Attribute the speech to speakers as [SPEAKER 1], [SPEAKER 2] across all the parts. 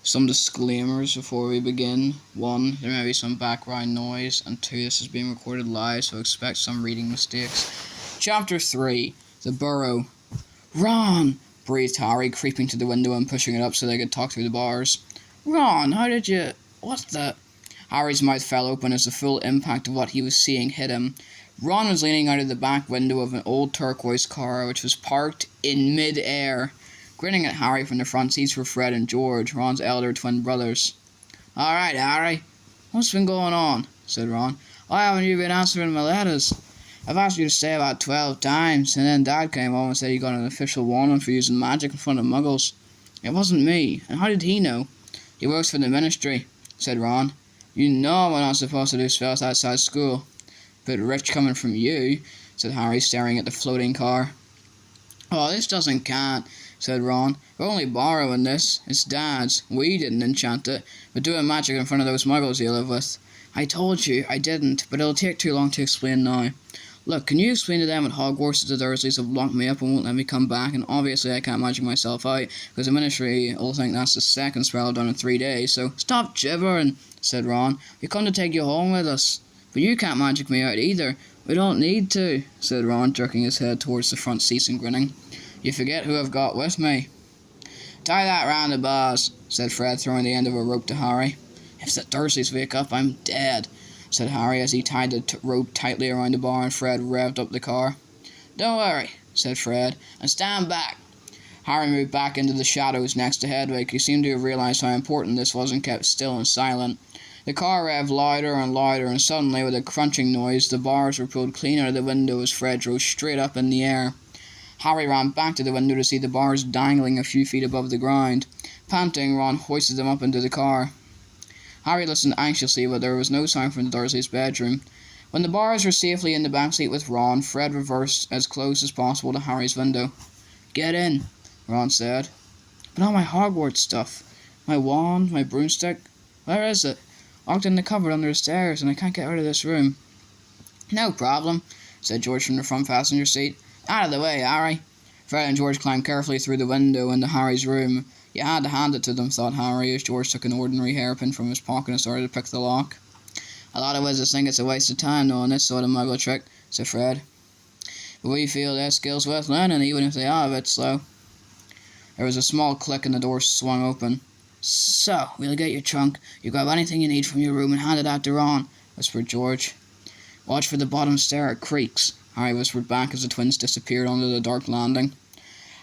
[SPEAKER 1] Some disclaimers before we begin. 1. There may be some background noise, and 2. This is being recorded live, so expect some reading mistakes. Chapter 3. The Burrow. "Ron!" breathed Harry, creeping to the window and pushing it up so they could talk through the bars. "Ron, how did you... what the..." Harry's mouth fell open as the full impact of what he was seeing hit him. Ron was leaning out of the back window of an old turquoise car which was parked in mid-air. Grinning at Harry from the front seats were Fred and George, Ron's elder twin brothers. "All right, Harry. What's been going on?" said Ron. "Why haven't you been answering my letters? I've asked you to stay about 12 times, and then Dad came home and said you got an official warning for using magic in front of muggles. It wasn't me, and how did he know?" "He works for the ministry," said Ron. "You know we're not supposed to do spells outside school." "Bit rich coming from you," said Harry, staring at the floating car. "Oh, this doesn't count," said Ron. "We're only borrowing this. It's Dad's. We didn't enchant it, but doing magic in front of those muggles you live with." "I told you I didn't, but it'll take too long to explain now. Look, can you explain to them at Hogwarts that the Dursleys have locked me up and won't let me come back, and obviously I can't magic myself out, because the ministry will think that's the second spell I've done in 3 days, so..." "Stop gibbering," said Ron. "We come to take you home with us. But you can't magic me out either." "We don't need to," said Ron, jerking his head towards the front seats and grinning. "You forget who I've got with me." "Tie that round the bars," said Fred, throwing the end of a rope to Harry. "If the Dursleys wake up, I'm dead," said Harry as he tied the rope tightly around the bar and Fred revved up the car. "Don't worry," said Fred, "and stand back." Harry moved back into the shadows next to Hedwig, who seemed to have realised how important this was and kept still and silent. The car revved louder and louder, and suddenly, with a crunching noise, the bars were pulled clean out of the window as Fred rose straight up in the air. Harry ran back to the window to see the bars dangling a few feet above the ground. Panting, Ron hoisted them up into the car. Harry listened anxiously, but there was no sound from the Dursleys' bedroom. When the bars were safely in the back seat with Ron, Fred reversed as close as possible to Harry's window. "Get in," Ron said. "But all my Hogwarts stuff. My wand, my broomstick. Where is it? Locked in the cupboard under the stairs, and I can't get out of this room." "No problem," said George from the front passenger seat. "Out of the way, Harry." Fred and George climbed carefully through the window into Harry's room. You had to hand it to them, thought Harry, as George took an ordinary hairpin from his pocket and started to pick the lock. "A lot of wizards think it's a waste of time knowing this sort of muggle trick," said Fred. "But we feel their skills worth learning, even if they are a bit slow." There was a small click and the door swung open. "So, we'll get your trunk. You grab anything you need from your room and hand it out to Ron," whispered George. "Watch for the bottom stair, it creaks," Harry whispered back as the twins disappeared under the dark landing.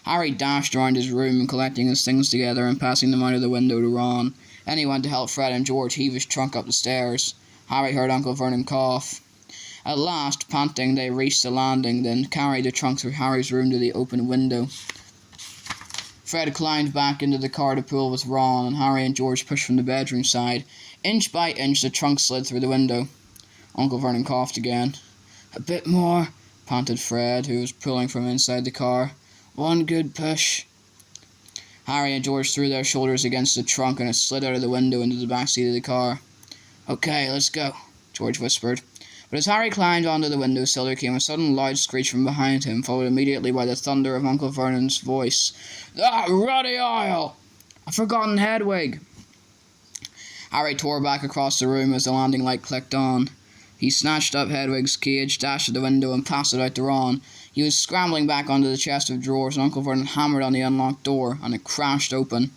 [SPEAKER 1] Harry dashed around his room, collecting his things together and passing them out of the window to Ron. Then he went to help Fred and George heave his trunk up the stairs. Harry heard Uncle Vernon cough. At last, panting, they reached the landing, then carried the trunk through Harry's room to the open window. Fred climbed back into the car to pull with Ron, and Harry and George pushed from the bedroom side. Inch by inch, the trunk slid through the window. Uncle Vernon coughed again. "A bit more," panted Fred, who was pulling from inside the car. "One good push." Harry and George threw their shoulders against the trunk, and it slid out of the window into the back seat of the car. "Okay, let's go," George whispered. But as Harry climbed onto the windowsill, there came a sudden loud screech from behind him, followed immediately by the thunder of Uncle Vernon's voice. "That ruddy owl! I've forgotten Hedwig!" Harry tore back across the room as the landing light clicked on. He snatched up Hedwig's cage, dashed to the window, and passed it out to Ron. He was scrambling back onto the chest of drawers, and Uncle Vernon hammered on the unlocked door, and it crashed open.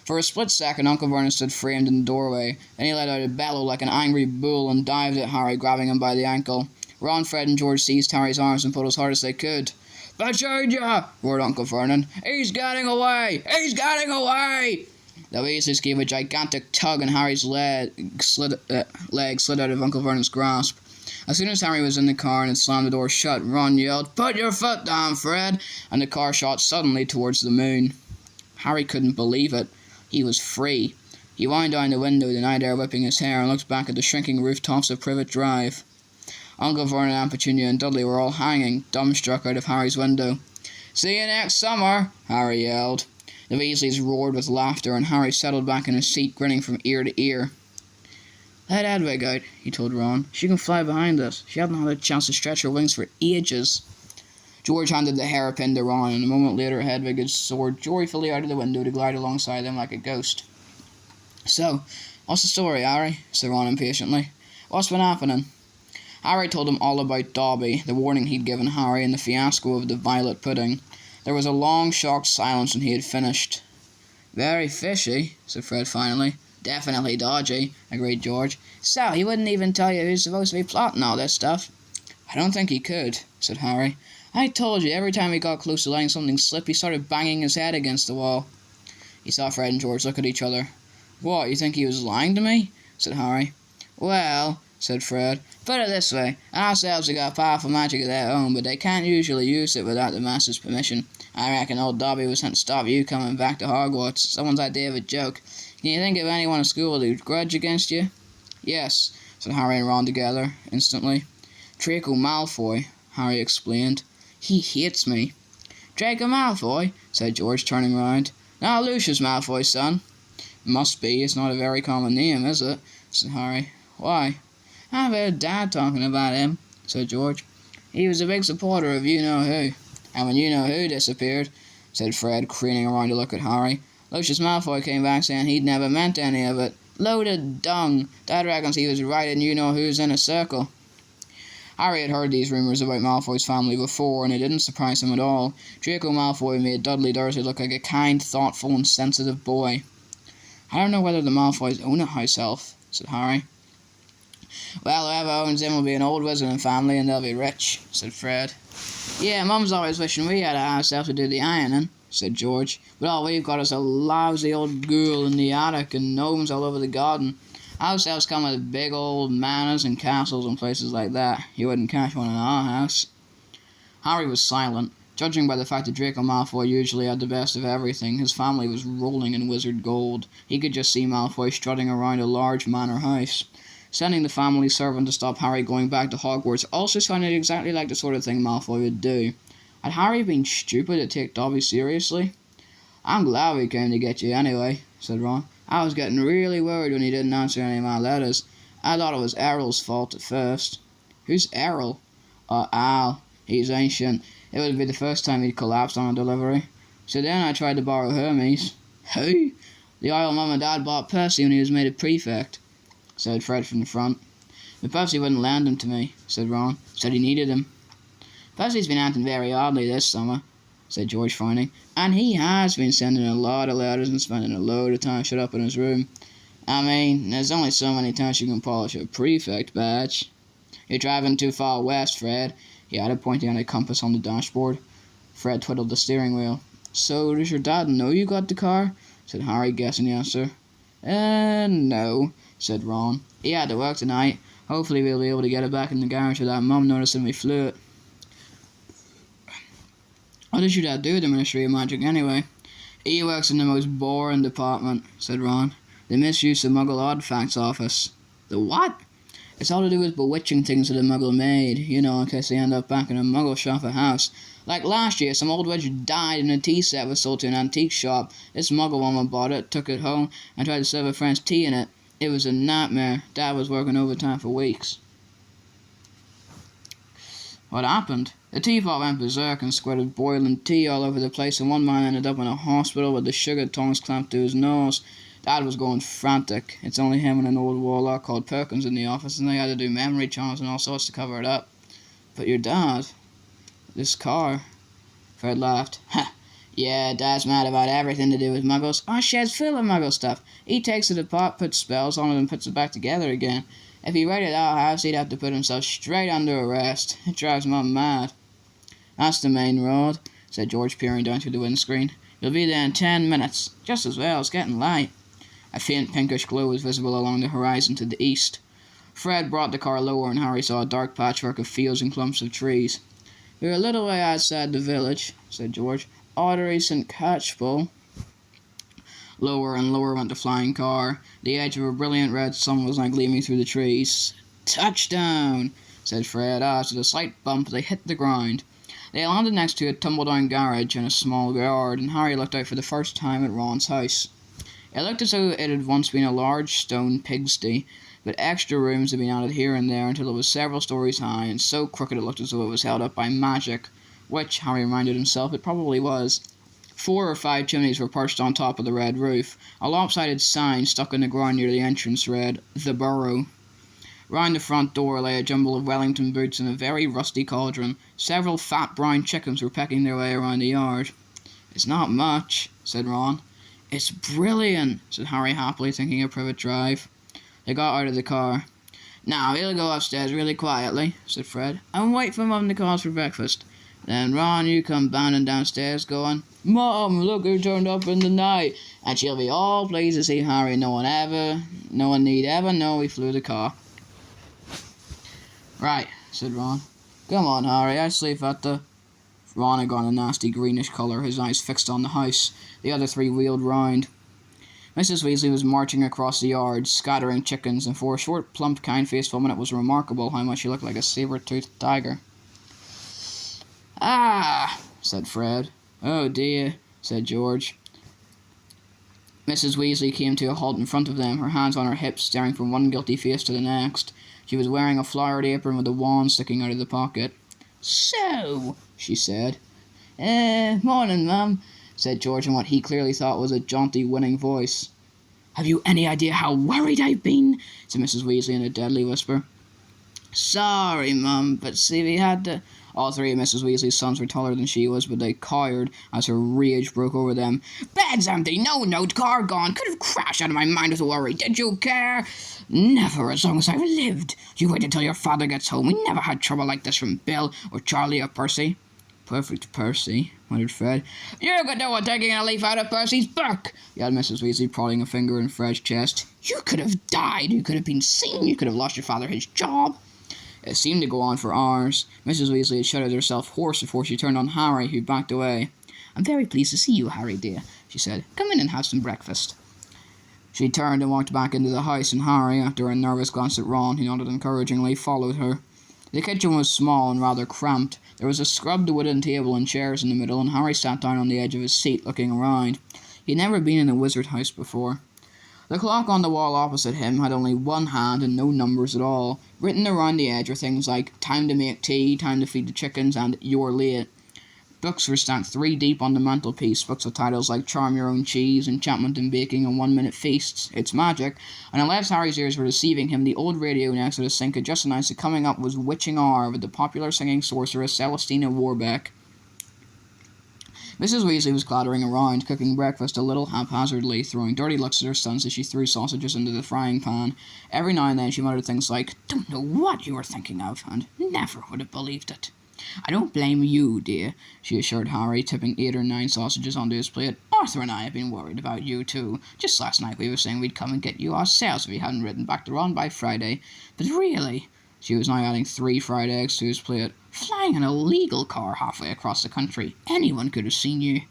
[SPEAKER 1] For a split second, Uncle Vernon stood framed in the doorway. Then he let out a bellow like an angry bull and dived at Harry, grabbing him by the ankle. Ron, Fred, and George seized Harry's arms and pulled as hard as they could. "Behind ya!" roared Uncle Vernon. "He's getting away! He's getting away!" The Weasleys gave a gigantic tug, and Harry's leg slid out of Uncle Vernon's grasp. As soon as Harry was in the car and had slammed the door shut, Ron yelled, "Put your foot down, Fred!" and the car shot suddenly towards the moon. Harry couldn't believe it. He was free. He wound down the window, the night air whipping his hair, and looked back at the shrinking rooftops of Privet Drive. Uncle Vernon, Aunt Petunia, and Dudley were all hanging, dumbstruck, out of Harry's window. "See you next summer!" Harry yelled. The Weasleys roared with laughter, and Harry settled back in his seat, grinning from ear to ear. "Let Hedwig out," he told Ron. "She can fly behind us. She hasn't had a chance to stretch her wings for ages." George handed the hairpin to Ron, and a moment later Hedwig had soared joyfully out of the window to glide alongside them like a ghost. "So, what's the story, Harry?" said Ron impatiently. "What's been happening?" Harry told him all about Dobby, the warning he'd given Harry, and the fiasco of the violet pudding. There was a long, shocked silence when he had finished. "Very fishy," said Fred finally. "Definitely dodgy," agreed George. "So, he wouldn't even tell you who's supposed to be plotting all this stuff?" "I don't think he could," said Harry. "I told you, every time he got close to letting something slip, he started banging his head against the wall." He saw Fred and George look at each other. "What, you think he was lying to me?" said Harry. "Well," said Fred, "put it this way. Ourselves have got powerful magic of their own, but they can't usually use it without the Master's permission. I reckon old Dobby was sent to stop you coming back to Hogwarts. Someone's idea of a joke. Can you think of anyone in school who'd grudge against you?" "Yes," said Harry and Ron together, instantly. "Draco Malfoy," Harry explained. "He hates me." "Draco Malfoy?" said George, turning round. "Not Lucius Malfoy's son?" "Must be. It's not a very common name, is it?" said Harry. "Why?" "I've heard Dad talking about him," said George. "He was a big supporter of you-know-who. And when you-know-who disappeared," said Fred, craning around to look at Harry, "Lucius Malfoy came back saying he'd never meant any of it. Loaded dung. Dad reckons he was right in you-know-who's inner circle." Harry had heard these rumours about Malfoy's family before, and it didn't surprise him at all. Draco Malfoy made Dudley Dursley look like a kind, thoughtful, and sensitive boy. "I don't know whether the Malfoys own a house elf," said Harry. "Well, whoever owns him will be an old wizarding family, and they'll be rich," said Fred. "Yeah, Mum's always wishing we had a house elf to do the ironing," said George. "But all we've got is a lousy old ghoul in the attic and gnomes all over the garden. House elves come with big old manors and castles and places like that. You wouldn't catch one in our house." Harry was silent. Judging by the fact that Draco Malfoy usually had the best of everything, his family was rolling in wizard gold. He could just see Malfoy strutting around a large manor house. Sending the family servant to stop Harry going back to Hogwarts also sounded exactly like the sort of thing Malfoy would do. Had Harry been stupid to take Dobby seriously? "I'm glad we came to get you anyway," said Ron. "I was getting really worried when he didn't answer any of my letters. I thought it was Errol's fault at first." "Who's Errol?" "Al. He's ancient. It would be the first time he'd collapsed on a delivery. So then I tried to borrow Hermes." "Who?" "The oil Mum and Dad bought Percy when he was made a prefect," said Fred from the front. "But Percy wouldn't lend him to me," said Ron. "Said he needed him." "Percy's been acting very oddly this summer," said George, frowning. "And he has been sending a lot of letters and spending a load of time shut up in his room. I mean, there's only so many times you can polish a prefect badge. You're driving too far west, Fred," he added, pointing at a compass on the dashboard. Fred twiddled the steering wheel. "So does your dad know you got the car?" said Harry, guessing the answer. No," said Ron. "He had to work tonight. Hopefully we'll be able to get it back in the garage without Mum noticing we flew it." "What does your dad do with the Ministry of Magic, anyway?" "He works in the most boring department," said Ron. "The Misuse of Muggle Artifacts office." "The what?" "It's all to do with bewitching things that a Muggle made, in case they end up back in a Muggle shop or house. Like last year, some old witch died and a tea set was sold to an antique shop. This Muggle woman bought it, took it home, and tried to serve her friends tea in it. It was a nightmare. Dad was working overtime for weeks." "What happened?" "The teapot went berserk and squirted boiling tea all over the place, and one man ended up in a hospital with the sugar tongs clamped to his nose. Dad was going frantic. It's only him and an old warlock called Perkins in the office, and they had to do memory charms and all sorts to cover it up." "But your dad... this car..." Fred laughed. "Yeah, Dad's mad about everything to do with Muggles. Our shed's full of Muggle stuff. He takes it apart, puts spells on it, and puts it back together again. If he raided our house, he'd have to put himself straight under arrest. It drives Mum mad." "That's the main road," said George, peering down through the windscreen. "You'll be there in 10 minutes. Just as well, it's getting light." A faint pinkish glow was visible along the horizon to the east. Fred brought the car lower, and Harry saw a dark patchwork of fields and clumps of trees. "We're a little way outside the village," said George. "Ottery St. Catchpole." Lower and lower went the flying car. The edge of a brilliant red sun was now gleaming through the trees. "Touchdown!" said Fred, as with a slight bump they hit the ground. They landed next to a tumble-down garage in a small yard, and Harry looked out for the first time at Ron's house. It looked as though it had once been a large stone pigsty, but extra rooms had been added here and there until it was several stories high, and so crooked it looked as though it was held up by magic, which, Harry reminded himself, it probably was. 4 or 5 chimneys were perched on top of the red roof. A lopsided sign stuck in the ground near the entrance read, "The Burrow." Round the front door lay a jumble of Wellington boots and a very rusty cauldron. Several fat brown chickens were pecking their way around the yard. "It's not much," said Ron. "It's brilliant," said Harry happily, thinking of Privet Drive. They got out of the car. "Now, we'll go upstairs really quietly," said Fred, "and wait for Mum to call us for breakfast. Then, Ron, you come bounding downstairs going, 'Mum, look who turned up in the night,' and she'll be all pleased to see Harry. No one need ever know he flew the car." "Right," said Ron. "Come on, Harry, I sleep at the—" Ron had gone a nasty greenish colour, his eyes fixed on the house. The other three wheeled round. Mrs. Weasley was marching across the yard, scattering chickens, and for a short, plump, kind-faced woman it was remarkable how much she looked like a saber-toothed tiger. "Ah," said Fred. "Oh dear," said George. Mrs. Weasley came to a halt in front of them, her hands on her hips, staring from one guilty face to the next. She was wearing a flowered apron with a wand sticking out of the pocket. "So," she said. Morning, Mum," said George in what he clearly thought was a jaunty, winning voice. "Have you any idea how worried I've been?" said Mrs. Weasley in a deadly whisper. "Sorry, Mum, but see, we had to—" All three of Mrs. Weasley's sons were taller than she was, but they cowered as her rage broke over them. "Bed's empty, no note, car gone, could have crashed out of my mind with worry. Did you care? Never as long as I've lived. You wait until your father gets home. We never had trouble like this from Bill, or Charlie, or Percy." "Perfect Percy," muttered Fred. "You could do with taking a leaf out of Percy's book," yelled Mrs. Weasley, prodding a finger in Fred's chest. "You could have died. You could have been seen. You could have lost your father his job." It seemed to go on for hours. Mrs. Weasley had shouted herself hoarse before she turned on Harry, who backed away. "I'm very pleased to see you, Harry dear," she said. "Come in and have some breakfast." She turned and walked back into the house, and Harry, after a nervous glance at Ron, who nodded encouragingly, followed her. The kitchen was small and rather cramped. There was a scrubbed wooden table and chairs in the middle, and Harry sat down on the edge of his seat, looking around. He had never been in a wizard house before. The clock on the wall opposite him had only one hand and no numbers at all. Written around the edge were things like "Time to make tea," "Time to feed the chickens," and "You're late." Books were stacked 3 deep on the mantelpiece, books with titles like "Charm Your Own Cheese," "Enchantment in Baking," and "1-Minute Feasts." It's magic, and unless Harry's ears were deceiving him, the old radio next to the sink had just announced that coming up was Witching Hour with the popular singing sorceress Celestina Warbeck. Mrs. Weasley was clattering around, cooking breakfast a little haphazardly, throwing dirty looks at her sons as she threw sausages into the frying pan. Every now and then she muttered things like, "Don't know what you were thinking of," and "Never would have believed it." "I don't blame you, dear," she assured Harry, tipping 8 or 9 sausages onto his plate. "Arthur and I have been worried about you, too. Just last night we were saying we'd come and get you ourselves if you hadn't written back to Ron by Friday. But really," she was now adding 3 fried eggs to his plate, "flying an illegal car halfway across the country. Anyone could have seen you."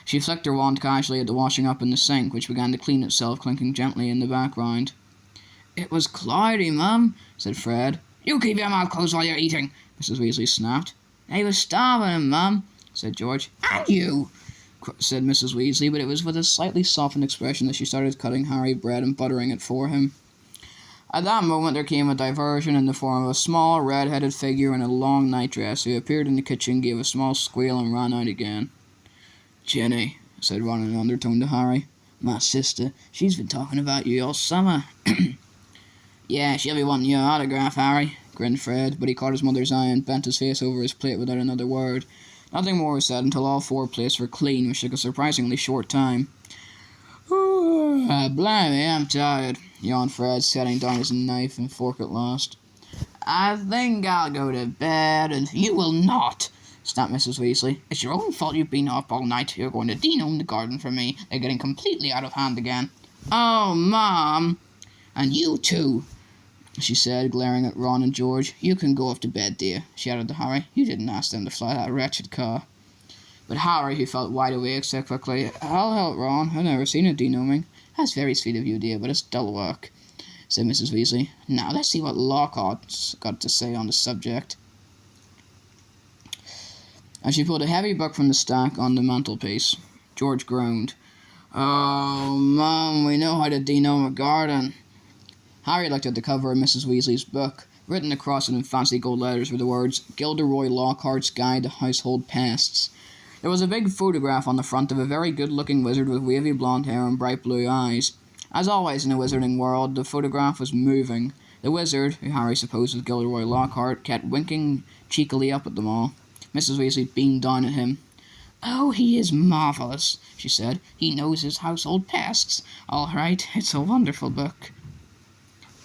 [SPEAKER 1] She flicked her wand casually at the washing up in the sink, which began to clean itself, clinking gently in the background. "It was cloudy, Mum," said Fred. "You keep your mouth closed while you're eating," Mrs. Weasley snapped. "They was starving him, Mum," said George. "And you," said Mrs. Weasley, but it was with a slightly softened expression that she started cutting Harry bread and buttering it for him. At that moment there came a diversion in the form of a small, red-headed figure in a long nightdress, who appeared in the kitchen, gave a small squeal, and ran out again. "Jenny," said Ron in an undertone to Harry. "My sister. She's been talking about you all summer." "Yeah, she'll be wanting your autograph, Harry," grinned Fred, but he caught his mother's eye and bent his face over his plate without another word. Nothing more was said until all 4 plates were clean, which took a surprisingly short time. "Blimey, I'm tired," yawned Fred, setting down his knife and fork at last. "I think I'll go to bed, and—" "You will not," snapped Mrs. Weasley. "It's your own fault you've been up all night. You're going to denome the garden for me. They're getting completely out of hand again." "Oh, Mom!" "And you too," she said, glaring at Ron and George. "You can go off to bed, dear," she added to Harry. "You didn't ask them to fly that wretched car." But Harry, who felt wide awake, said quickly, "I'll help Ron. I've never seen a denoming." "That's very sweet of you, dear, but it's dull work," said Mrs. Weasley. "Now let's see what Lockhart's got to say on the subject." And she pulled a heavy book from the stack on the mantelpiece. George groaned. "Oh, Mum, we know how to denome a garden." Harry looked at the cover of Mrs. Weasley's book. Written across it in fancy gold letters were the words, "Gilderoy Lockhart's Guide to Household Pests." There was a big photograph on the front of a very good-looking wizard with wavy blonde hair and bright blue eyes. As always in the wizarding world, the photograph was moving. The wizard, who Harry supposed was Gilderoy Lockhart, kept winking cheekily up at them all. Mrs. Weasley beamed down at him. "Oh, he is marvellous," she said. "He knows his household pests. All right, it's a wonderful book."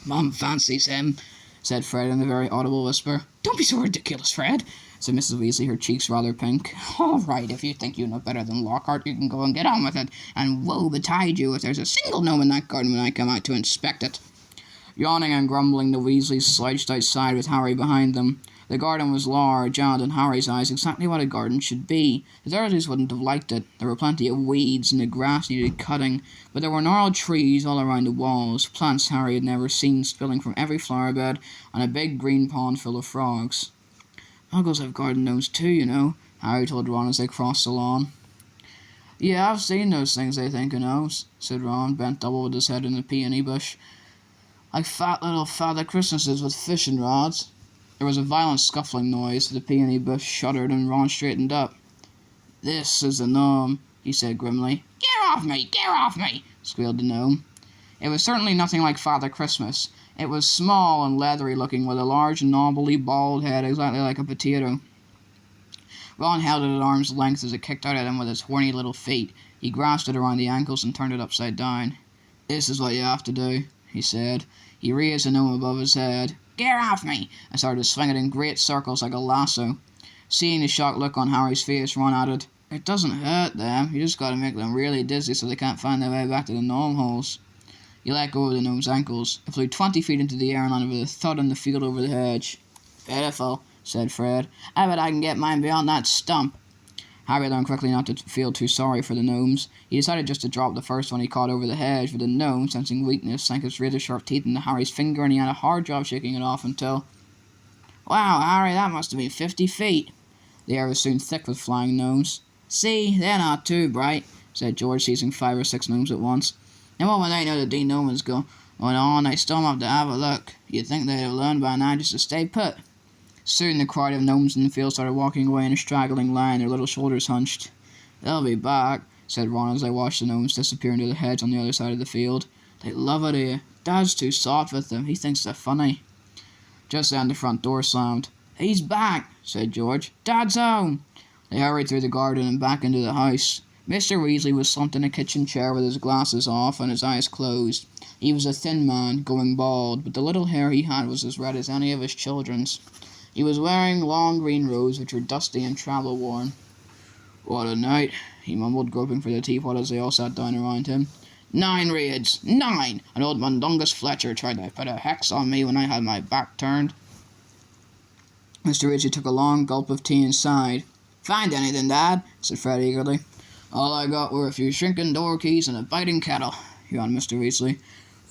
[SPEAKER 1] "Mum fancies him," said Fred in a very audible whisper. "Don't be so ridiculous, Fred," said Mrs. Weasley, her cheeks rather pink. "All right, if you think you know better than Lockhart, you can go and get on with it, and woe betide you if there's a single gnome in that garden when I come out to inspect it." Yawning and grumbling, the Weasleys slouched outside with Harry behind them. The garden was large, and, in Harry's eyes, exactly what a garden should be. The Dursleys wouldn't have liked it. There were plenty of weeds, and the grass needed cutting, but there were gnarled trees all around the walls, plants Harry had never seen spilling from every flower bed, and a big green pond full of frogs. "Muggles have garden gnomes too, you know," Harry told Ron as they crossed the lawn. "Yeah, I've seen those things they think of gnomes," said Ron, bent double with his head in a peony bush. "Like fat little Father Christmases with fishing rods." There was a violent scuffling noise. The peony bush shuddered, and Ron straightened up. "This is a gnome," he said grimly. "Get off me! Get off me!" squealed the gnome. It was certainly nothing like Father Christmas. It was small and leathery looking, with a large, knobbly, bald head exactly like a potato. Ron held it at arm's length as it kicked out at him with its horny little feet. He grasped it around the ankles and turned it upside down. "This is what you have to do," he said. He raised the gnome above his head. "Get off me!" and started to swing it in great circles like a lasso. Seeing the shocked look on Harry's face, Ron added, "It doesn't hurt them. You just got to make them really dizzy so they can't find their way back to the gnome holes." He let go of the gnome's ankles. It flew 20 feet into the air and landed with a thud in the field over the hedge. "Pitiful," said Fred. "I bet I can get mine beyond that stump." Harry learned quickly not to feel too sorry for the gnomes. He decided just to drop the first one he caught over the hedge, but the gnome, sensing weakness, sank its razor-sharp teeth into Harry's finger, and he had a hard job shaking it off until... "Wow, Harry, that must have been 50 feet. The air was soon thick with flying gnomes. "See, they're not too bright," said George, seizing 5 or 6 gnomes at once. "And what when they know the denouement's going on, they storm up to have a look. You'd think they'd have learned by now just to stay put." Soon the crowd of gnomes in the field started walking away in a straggling line, their little shoulders hunched. "They'll be back," said Ron as they watched the gnomes disappear into the hedge on the other side of the field. "They love it here. Dad's too soft with them. He thinks they're funny." Just then the front door slammed. "He's back," said George. "Dad's home." They hurried through the garden and back into the house. Mr. Weasley was slumped in a kitchen chair with his glasses off and his eyes closed. He was a thin man, going bald, but the little hair he had was as red as any of his children's. He was wearing long green robes which were dusty and travel-worn. "What a night," he mumbled, groping for the teapot as they all sat down around him. 9 raids! 9! And old Mundungus Fletcher tried to put a hex on me when I had my back turned." Mr. Weasley took a long gulp of tea and sighed. "Find anything, Dad?" said Fred eagerly. "All I got were a few shrinking door keys and a biting kettle," yawned Mr. Weasley.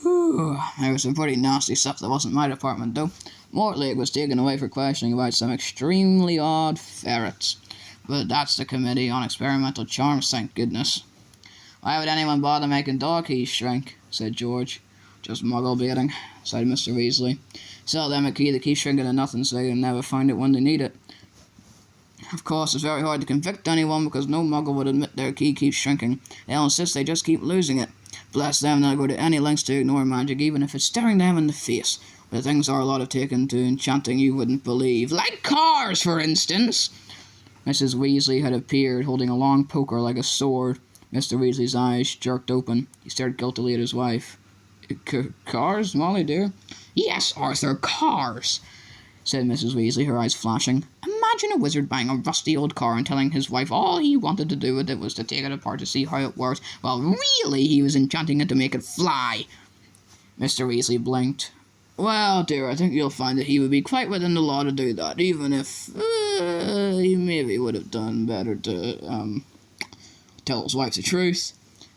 [SPEAKER 1] "Whew, there was some pretty nasty stuff that wasn't my department, though. Mortlake was taken away for questioning about some extremely odd ferrets. But that's the Committee on Experimental Charms, thank goodness." "Why would anyone bother making door keys shrink?" said George. "Just muggle baiting," sighed Mr. Weasley. "Sell them a key that keeps shrinking to nothing so they can never find it when they need it. Of course, it's very hard to convict anyone because no muggle would admit their key keeps shrinking. They'll insist they just keep losing it. Bless them, they'll go to any lengths to ignore magic, even if it's staring them in the face. But things are a lot of taken to enchanting you wouldn't believe. Like cars, for instance." Mrs. Weasley had appeared, holding a long poker like a sword. Mr. Weasley's eyes jerked open. He stared guiltily at his wife. "Cars, Molly, dear?" "Yes, Arthur, cars," said Mrs. Weasley, her eyes flashing. "Imagine a wizard buying a rusty old car and telling his wife all he wanted to do with it was to take it apart to see how it worked, while really he was enchanting it to make it fly." Mr. Weasley blinked. "Well, dear, I think you'll find that he would be quite within the law to do that, even if he maybe would have done better to tell his wife the truth.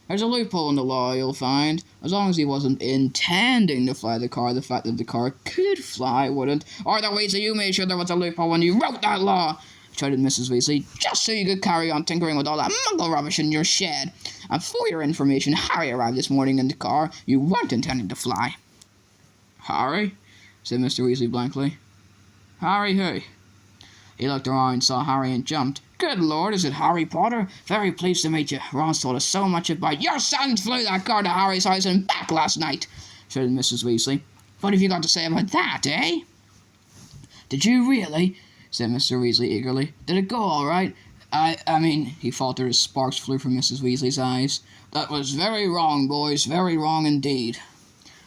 [SPEAKER 1] There's a loophole in the law, you'll find. As long as he wasn't intending to fly the car, the fact that the car could fly wouldn't." "Arthur Weasley, you made sure there was a loophole when you wrote that law," shouted Mrs. Weasley, "just so you could carry on tinkering with all that muggle rubbish in your shed. And for your information, Harry arrived this morning in the car. You weren't intending to fly." "Harry?" said Mr. Weasley blankly. "Harry who?" He looked around, saw Harry, and jumped. "Good Lord, is it Harry Potter? Very pleased to meet you. Ron's told us so much about your son flew that car to Harry's house and back last night," shouted Mrs. Weasley. "What have you got to say about that, eh?" "Did you really?" said Mr. Weasley eagerly. "Did it go all right? I mean," he faltered as sparks flew from Mrs. Weasley's eyes. "That was very wrong, boys, very wrong indeed."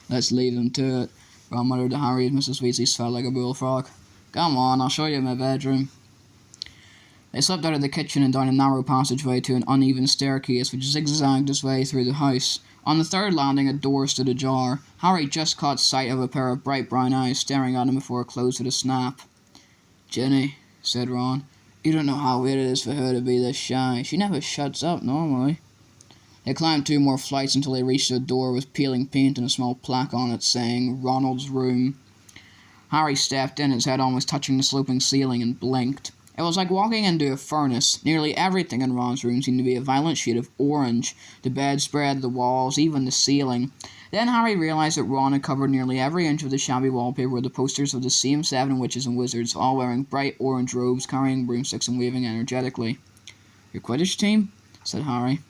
[SPEAKER 1] "Let's leave them to it," Ron muttered to Harry as Mrs. Weasley felt like a bullfrog. "Come on, I'll show you my bedroom." They slipped out of the kitchen and down a narrow passageway to an uneven staircase which zigzagged its way through the house. On the third landing a door stood ajar. Harry just caught sight of a pair of bright brown eyes staring at him before it closed with a snap. "Ginny," said Ron, "you don't know how weird it is for her to be this shy. She never shuts up normally." They climbed 2 more flights until they reached a door with peeling paint and a small plaque on it saying, "Ronald's Room." Harry stepped in, his head almost touching the sloping ceiling, and blinked. It was like walking into a furnace. Nearly everything in Ron's room seemed to be a violent shade of orange. The bedspread, the walls, even the ceiling. Then Harry realized that Ron had covered nearly every inch of the shabby wallpaper with the posters of the same 7 witches and wizards, all wearing bright orange robes, carrying broomsticks and waving energetically. "Your Quidditch team?" said Harry.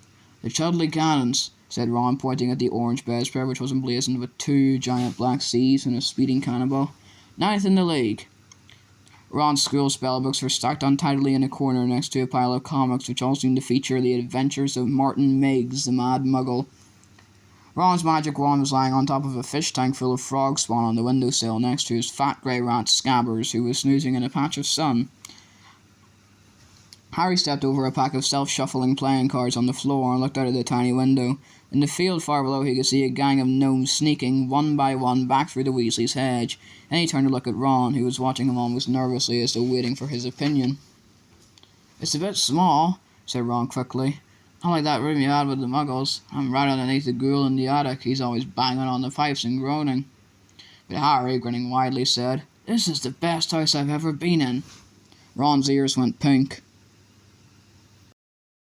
[SPEAKER 1] "The Chudley Cannons," said Ron, pointing at the orange bedspread which was emblazoned with 2 giant black C's and a speeding cannonball. "9th in the league." Ron's school spellbooks were stacked untidily in a corner next to a pile of comics which all seemed to feature the adventures of Martin Miggs, the Mad Muggle. Ron's magic wand was lying on top of a fish tank full of frog spawn on the windowsill next to his fat grey rat Scabbers, who was snoozing in a patch of sun. Harry stepped over a pack of self-shuffling playing cards on the floor and looked out of the tiny window. In the field far below he could see a gang of gnomes sneaking, one by one, back through the Weasleys' hedge. Then he turned to look at Ron, who was watching him almost nervously as though waiting for his opinion. "It's a bit small," said Ron quickly. "Not like that room you had with the Muggles. I'm right underneath the ghoul in the attic. He's always banging on the pipes and groaning." But Harry, grinning widely, said, "This is the best house I've ever been in." Ron's ears went pink.